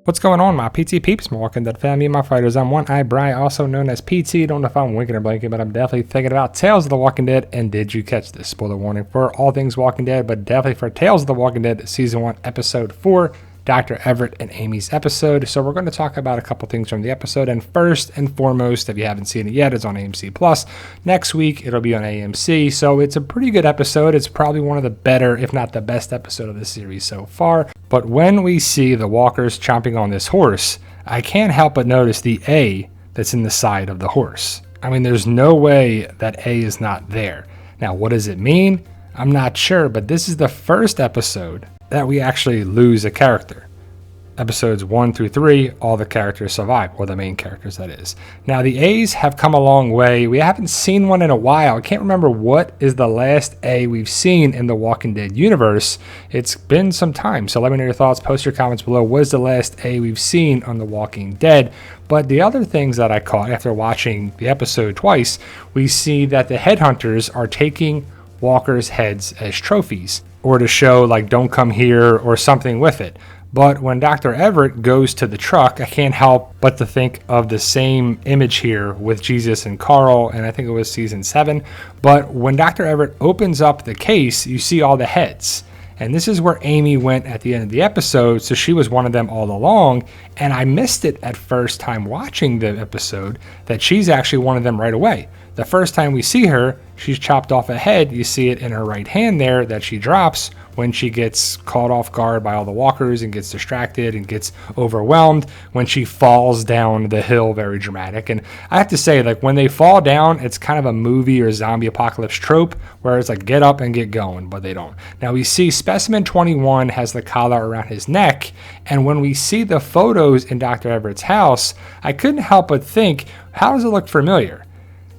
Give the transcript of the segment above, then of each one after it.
What's going on, my PT peeps, my Walking Dead family, my fighters? I'm One-Eye Bry, also known as PT. Don't know if I'm winking or blinking, but I'm definitely thinking about Tales of the Walking Dead. And did you catch this? Spoiler warning for all things Walking Dead, but definitely for Tales of the Walking Dead Season 1, Episode 4, Dr. Everett and Amy's episode. So we're going to talk about a couple things from the episode. And first and foremost, if you haven't seen it yet, it's on AMC Plus. Next week, it'll be on AMC. So it's a pretty good episode. It's probably one of the better, if not the best episode of the series so far. But when we see the walkers chomping on this horse, I can't help but notice the A that's in the side of the horse. I mean, there's no way that A is not there. Now, what does it mean? I'm not sure, but this is the first episode that we actually lose a character. Episodes 1 through 3, all the characters survive, or the main characters, that is. Now, the A's have come a long way. We haven't seen one in a while. I can't remember what is the last A we've seen in the Walking Dead universe. It's been some time, so let me know your thoughts. Post your comments below. What is the last A we've seen on the Walking Dead? But the other things that I caught after watching the episode twice, we see that the headhunters are taking walkers' heads as trophies, or to show, like, don't come here, or something with it. But when Dr. Everett goes to the truck, I can't help but to think of the same image here with Jesus and Carl, and I think it was season 7. But when Dr. Everett opens up the case, you see all the heads. And this is where Amy went at the end of the episode, so she was one of them all along. And I missed it at first time watching the episode that she's actually one of them right away. The first time we see her, she's chopped off a head. You see it in her right hand there that she drops when she gets caught off guard by all the walkers and gets distracted and gets overwhelmed when she falls down the hill. Very dramatic. And I have to say, like, when they fall down, it's kind of a movie or zombie apocalypse trope where it's like, get up and get going, but they don't. Now we see Specimen 21 has the collar around his neck, and when we see the photos in Dr. Everett's house, I couldn't help but think, how does it look familiar?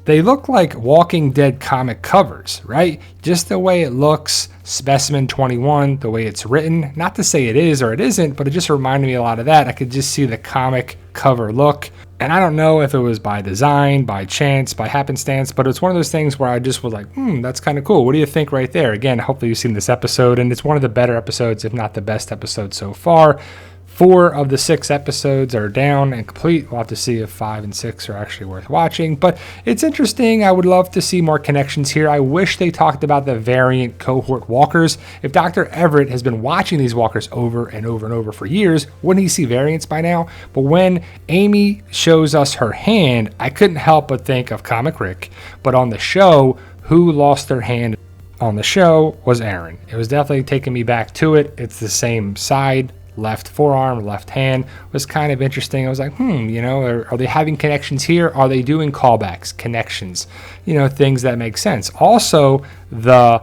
They look like Walking Dead comic covers, right? Just the way it looks, Specimen 21, the way it's written. Not to say it is or it isn't, but it just reminded me a lot of that. I could just see the comic cover look. And I don't know if it was by design, by chance, by happenstance, but it's one of those things where I just was like, that's kind of cool. What do you think right there? Again, hopefully you've seen this episode, and it's one of the better episodes, if not the best episode so far. 4 of the 6 episodes are down and complete. We'll have to see if 5 and 6 are actually worth watching. But it's interesting. I would love to see more connections here. I wish they talked about the variant cohort walkers. If Dr. Everett has been watching these walkers over and over and over for years, wouldn't he see variants by now? But when Amy shows us her hand, I couldn't help but think of Comic Rick. But on the show, who lost their hand on the show was Aaron. It was definitely taking me back to it. It's the same side. Left forearm, left hand. Was kind of interesting. I was like, are they having connections here? Are they doing callbacks, connections, things that make sense? Also, the,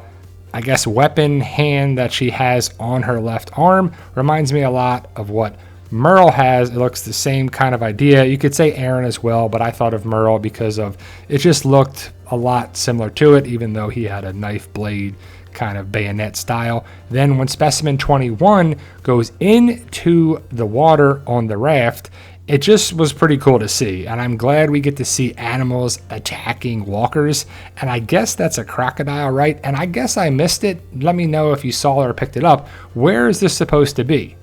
I guess, weapon hand that she has on her left arm reminds me a lot of what Merle has. It looks the same kind of idea. You could say Aaron as well, but I thought of Merle because of it just looked a lot similar to it, even though he had a knife blade kind of bayonet style. Then when Specimen 21 goes into the water on the raft, it just was pretty cool to see. And I'm glad we get to see animals attacking walkers. And I guess that's a crocodile, right? And I guess I missed it. Let me know if you saw it or picked it up. Where is this supposed to be?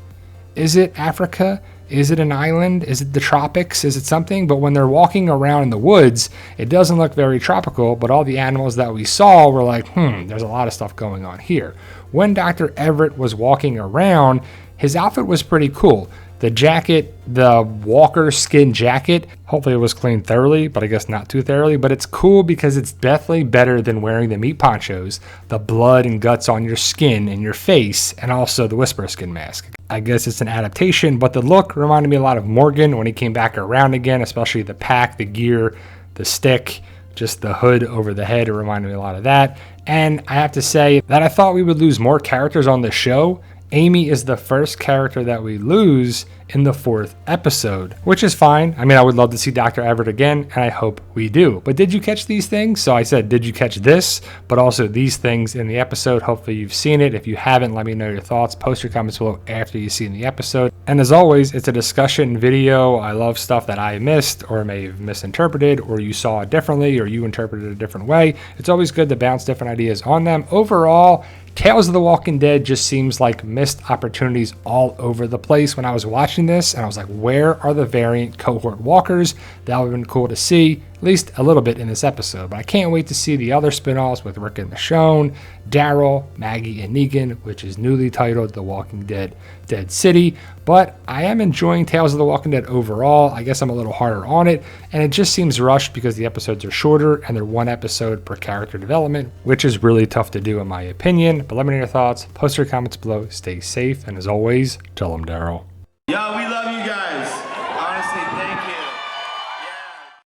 Is it Africa? Is it an island? Is it the tropics? Is it something? But when they're walking around in the woods, it doesn't look very tropical, but all the animals that we saw were like, there's a lot of stuff going on here. When Dr. Everett was walking around, his outfit was pretty cool. The jacket, the walker skin jacket, hopefully it was cleaned thoroughly, but I guess not too thoroughly. But it's cool because it's definitely better than wearing the meat ponchos, the blood and guts on your skin and your face, and also the whisper skin mask. I guess it's an adaptation, but the look reminded me a lot of Morgan when he came back around again, especially the pack, the gear, the stick, just the hood over the head. It reminded me a lot of that. And I have to say that I thought we would lose more characters on the show. Amy is the first character that we lose in the 4th episode, which is fine. I mean, I would love to see Dr. Everett again, and I hope we do. But did you catch these things? So I said, did you catch this? But also these things in the episode. Hopefully you've seen it. If you haven't, let me know your thoughts. Post your comments below after you've seen the episode. And as always, it's a discussion video. I love stuff that I missed or may have misinterpreted, or you saw it differently, or you interpreted it a different way. It's always good to bounce different ideas on them. Overall, Tales of the Walking Dead just seems like missed opportunities all over the place when I was watching this, and I was like, where are the variant cohort walkers? That would have been cool to see, at least a little bit in this episode. But I can't wait to see the other spin-offs with Rick and Michonne, Daryl, Maggie, and Negan, which is newly titled The Walking Dead Dead City. But I am enjoying Tales of the Walking Dead overall. I guess I'm a little harder on it, and it just seems rushed because the episodes are shorter and they're one episode per character development, which is really tough to do in my opinion. But let me know your thoughts, post your comments below, stay safe, and as always, tell them Daryl. Yeah, we